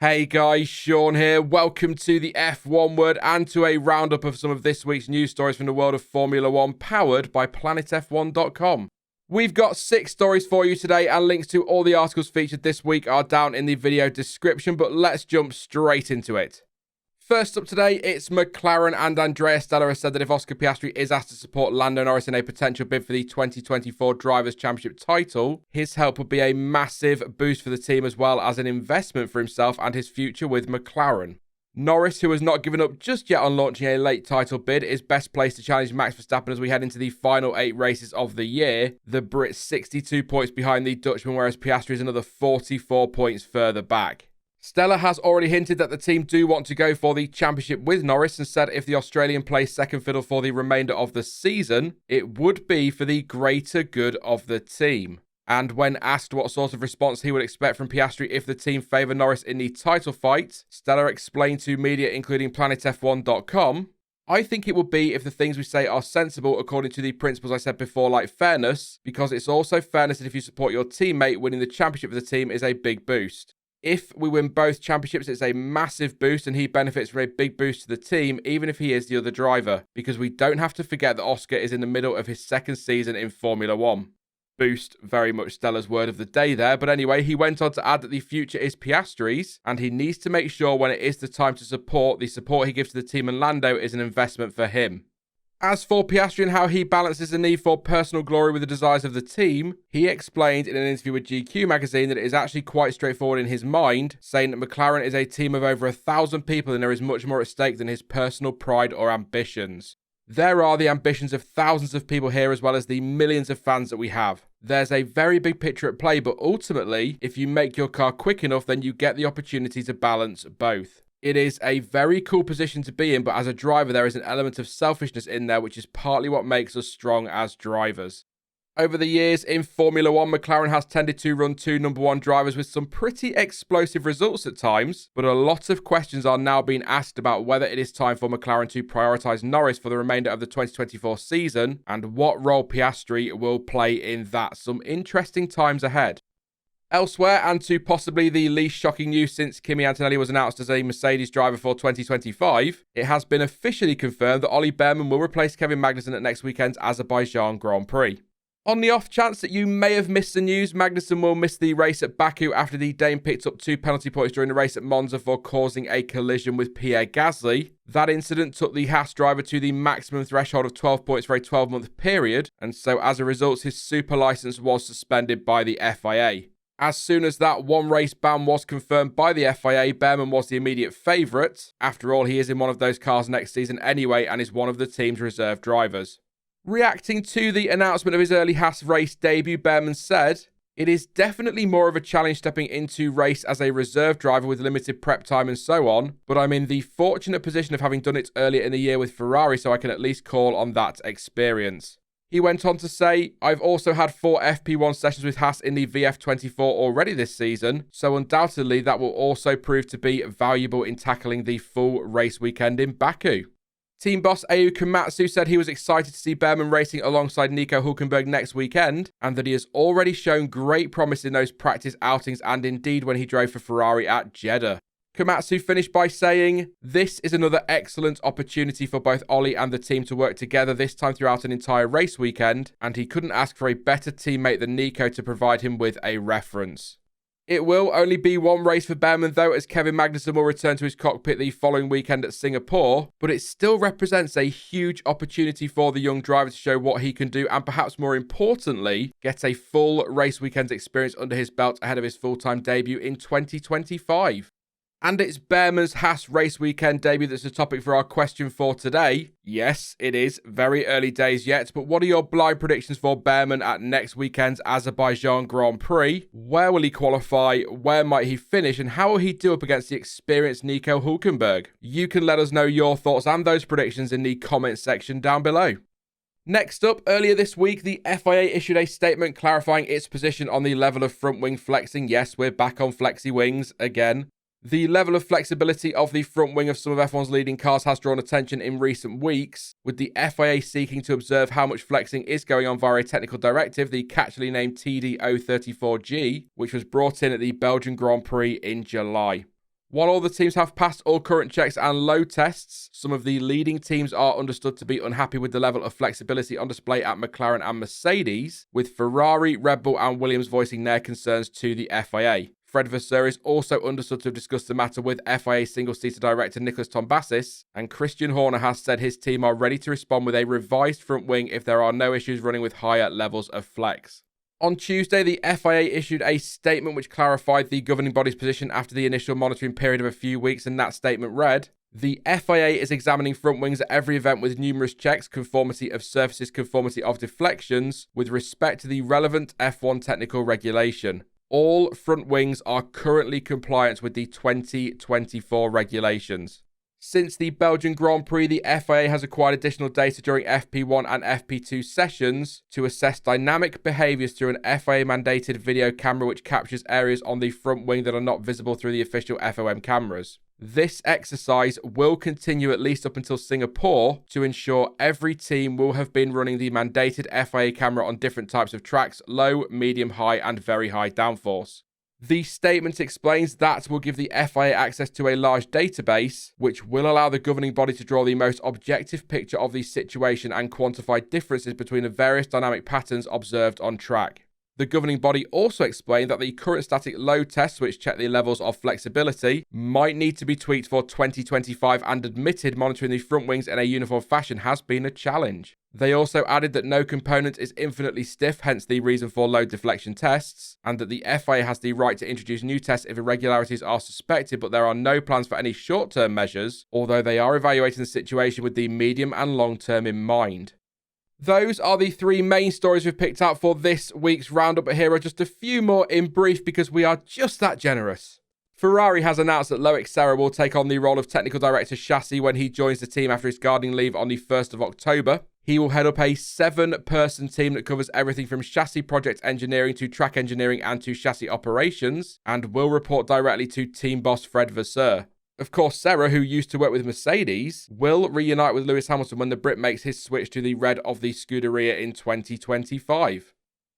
Hey guys, Sean here. Welcome to the F1 Word and to a roundup of some of this week's news stories from the world of Formula One, powered by planetf1.com. We've got 6 stories for you today, and links to all the articles featured this week are down in the video description, but let's jump straight into it. First up today, it's McLaren, and Andrea Stella has said that if Oscar Piastri is asked to support Lando Norris in a potential bid for the 2024 Drivers' Championship title, his help would be a massive boost for the team as well as an investment for himself and his future with McLaren. Norris, who has not given up just yet on launching a late title bid, is best placed to challenge Max Verstappen as we head into the final 8 races of the year. The Brit 62 points behind the Dutchman, whereas Piastri is another 44 points further back. Stella has already hinted that the team do want to go for the championship with Norris, and said if the Australian plays second fiddle for the remainder of the season, it would be for the greater good of the team. And when asked what sort of response he would expect from Piastri if the team favour Norris in the title fight, Stella explained to media including planetf1.com, "I think it would be if the things we say are sensible according to the principles I said before, like fairness, because it's also fairness that if you support your teammate, winning the championship for the team is a big boost. If we win both championships, it's a massive boost and he benefits from a big boost to the team, even if he is the other driver, because we don't have to forget that Oscar is in the middle of his second season in Formula One." Boost, very much Stella's word of the day there, but anyway, he went on to add that the future is Piastri's, and he needs to make sure when it is the time to support, the support he gives to the team and Lando is an investment for him. As for Piastri and how he balances the need for personal glory with the desires of the team, he explained in an interview with GQ magazine that it is actually quite straightforward in his mind, saying that McLaren is a team of over 1,000 people and there is much more at stake than his personal pride or ambitions. There are the ambitions of thousands of people here as well as the millions of fans that we have. There's a very big picture at play, but ultimately, if you make your car quick enough, then you get the opportunity to balance both. It is a very cool position to be in, but as a driver, there is an element of selfishness in there, which is partly what makes us strong as drivers. Over the years in Formula One, McLaren has tended to run 2 number 1 drivers with some pretty explosive results at times, but a lot of questions are now being asked about whether it is time for McLaren to prioritise Norris for the remainder of the 2024 season, and what role Piastri will play in that. Some interesting times ahead. Elsewhere, and to possibly the least shocking news since Kimi Antonelli was announced as a Mercedes driver for 2025, it has been officially confirmed that Ollie Bearman will replace Kevin Magnussen at next weekend's Azerbaijan Grand Prix. On the off chance that you may have missed the news, Magnussen will miss the race at Baku after the Dane picked up 2 penalty points during the race at Monza for causing a collision with Pierre Gasly. That incident took the Haas driver to the maximum threshold of 12 points for a 12-month period, and so as a result, his super licence was suspended by the FIA. As soon as that 1-race ban was confirmed by the FIA, Bearman was the immediate favourite. After all, he is in one of those cars next season anyway and is one of the team's reserve drivers. Reacting to the announcement of his early Haas race debut, Bearman said, "It is definitely more of a challenge stepping into race as a reserve driver with limited prep time and so on, but I'm in the fortunate position of having done it earlier in the year with Ferrari, so I can at least call on that experience." He went on to say, "I've also had 4 FP1 sessions with Haas in the VF24 already this season, so undoubtedly that will also prove to be valuable in tackling the full race weekend in Baku." Team boss Ayuki Komatsu said he was excited to see Bearman racing alongside Nico Hülkenberg next weekend, and that he has already shown great promise in those practice outings and indeed when he drove for Ferrari at Jeddah. Komatsu finished by saying, "This is another excellent opportunity for both Ollie and the team to work together, this time throughout an entire race weekend, and he couldn't ask for a better teammate than Nico to provide him with a reference." It will only be 1 race for Bearman though, as Kevin Magnussen will return to his cockpit the following weekend at Singapore, but it still represents a huge opportunity for the young driver to show what he can do and perhaps more importantly, get a full race weekend's experience under his belt ahead of his full-time debut in 2025. And it's Bearman's Haas race weekend debut that's the topic for our question for today. Yes, it is very early days yet, but what are your blind predictions for Bearman at next weekend's Azerbaijan Grand Prix? Where will he qualify? Where might he finish? And how will he do up against the experienced Nico Hülkenberg? You can let us know your thoughts and those predictions in the comments section down below. Next up, earlier this week, the FIA issued a statement clarifying its position on the level of front wing flexing. Yes, we're back on flexi wings again. The level of flexibility of the front wing of some of F1's leading cars has drawn attention in recent weeks, with the FIA seeking to observe how much flexing is going on via a technical directive, the catchily named TD034G, which was brought in at the Belgian Grand Prix in July. While all the teams have passed all current checks and load tests, some of the leading teams are understood to be unhappy with the level of flexibility on display at McLaren and Mercedes, with Ferrari, Red Bull and Williams voicing their concerns to the FIA. Fred Vasseur is also understood to have discussed the matter with FIA single-seater director Nicholas Tombazis, and Christian Horner has said his team are ready to respond with a revised front wing if there are no issues running with higher levels of flex. On Tuesday, the FIA issued a statement which clarified the governing body's position after the initial monitoring period of a few weeks, and that statement read, "The FIA is examining front wings at every event with numerous checks, conformity of surfaces, conformity of deflections, with respect to the relevant F1 technical regulation. All front wings are currently compliant with the 2024 regulations." Since the Belgian Grand Prix, the FIA has acquired additional data during FP1 and FP2 sessions to assess dynamic behaviours through an FIA-mandated video camera which captures areas on the front wing that are not visible through the official FOM cameras. This exercise will continue at least up until Singapore to ensure every team will have been running the mandated FIA camera on different types of tracks, low, medium, high and very high downforce. The statement explains that will give the FIA access to a large database, which will allow the governing body to draw the most objective picture of the situation and quantify differences between the various dynamic patterns observed on track. The governing body also explained that the current static load tests, which check the levels of flexibility, might need to be tweaked for 2025 and admitted monitoring the front wings in a uniform fashion has been a challenge. They also added that no component is infinitely stiff, hence the reason for load deflection tests, and that the FIA has the right to introduce new tests if irregularities are suspected, but there are no plans for any short-term measures, although they are evaluating the situation with the medium and long-term in mind. Those are the three main stories we've picked out for this week's roundup, but here are just a few more in brief because we are just that generous. Ferrari has announced that Loic Serra will take on the role of Technical Director Chassis when he joins the team after his gardening leave on the 1st of October. He will head up a 7-person team that covers everything from chassis project engineering to track engineering and to chassis operations, and will report directly to team boss Fred Vasseur. Of course, Serra, who used to work with Mercedes, will reunite with Lewis Hamilton when the Brit makes his switch to the red of the Scuderia in 2025.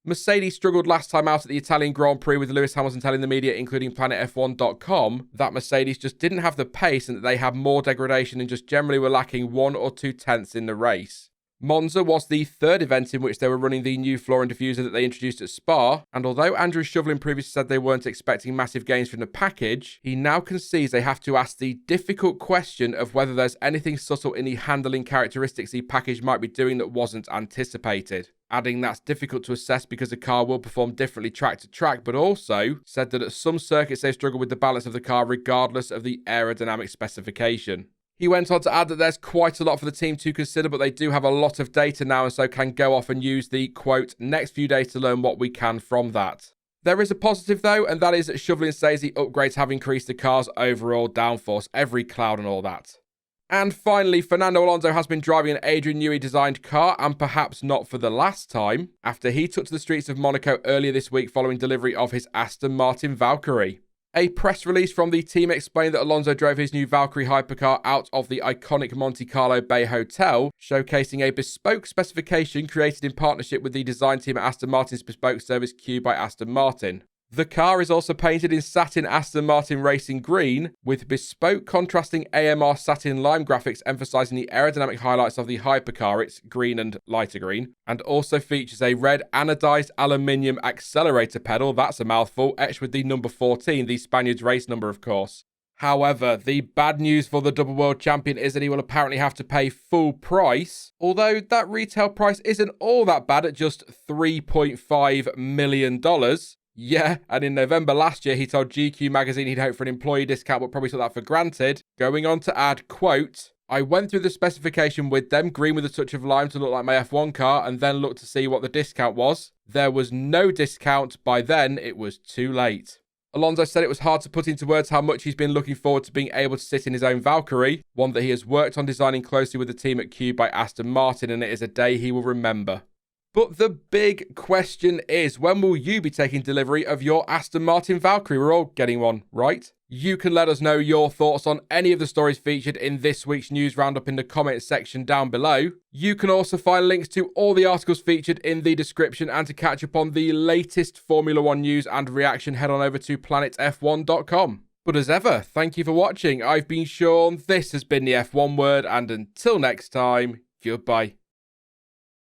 Mercedes struggled last time out at the Italian Grand Prix, with Lewis Hamilton telling the media, including PlanetF1.com, that Mercedes just didn't have the pace and that they had more degradation and just generally were lacking 1 or 2 tenths in the race. Monza was the third event in which they were running the new floor and diffuser that they introduced at Spa, and although Andrew Shovlin previously said they weren't expecting massive gains from the package, he now concedes they have to ask the difficult question of whether there's anything subtle in the handling characteristics the package might be doing that wasn't anticipated. Adding that's difficult to assess because the car will perform differently track to track, but also said that at some circuits they've struggled with the balance of the car regardless of the aerodynamic specification. He went on to add that there's quite a lot for the team to consider, but they do have a lot of data now and so can go off and use the, quote, next few days to learn what we can from that. There is a positive though, and that is that Shovlin says the upgrades have increased the car's overall downforce, every cloud and all that. And finally, Fernando Alonso has been driving an Adrian Newey designed car, and perhaps not for the last time, after he took to the streets of Monaco earlier this week following delivery of his Aston Martin Valkyrie. A press release from the team explained that Alonso drove his new Valkyrie hypercar out of the iconic Monte Carlo Bay Hotel, showcasing a bespoke specification created in partnership with the design team at Aston Martin's bespoke service Q by Aston Martin. The car is also painted in satin Aston Martin Racing Green, with bespoke contrasting AMR satin lime graphics emphasising the aerodynamic highlights of the hypercar, it's green and lighter green, and also features a red anodised aluminium accelerator pedal, that's a mouthful, etched with the number 14, the Spaniard's race number of course. However, the bad news for the double world champion is that he will apparently have to pay full price, although that retail price isn't all that bad at just $3.5 million. Yeah, and in November last year, he told GQ magazine he'd hoped for an employee discount, but probably took that for granted, going on to add, quote, "I went through the specification with them, green with a touch of lime to look like my F1 car, and then looked to see what the discount was. There was no discount. By then, it was too late." Alonso said it was hard to put into words how much he's been looking forward to being able to sit in his own Valkyrie, one that he has worked on designing closely with the team at Q by Aston Martin, and it is a day he will remember. But the big question is, when will you be taking delivery of your Aston Martin Valkyrie? We're all getting one, right? You can let us know your thoughts on any of the stories featured in this week's news roundup in the comments section down below. You can also find links to all the articles featured in the description, and to catch up on the latest Formula One news and reaction, head on over to planetf1.com. But as ever, thank you for watching. I've been Sean, this has been the F1 Word, and until next time, goodbye.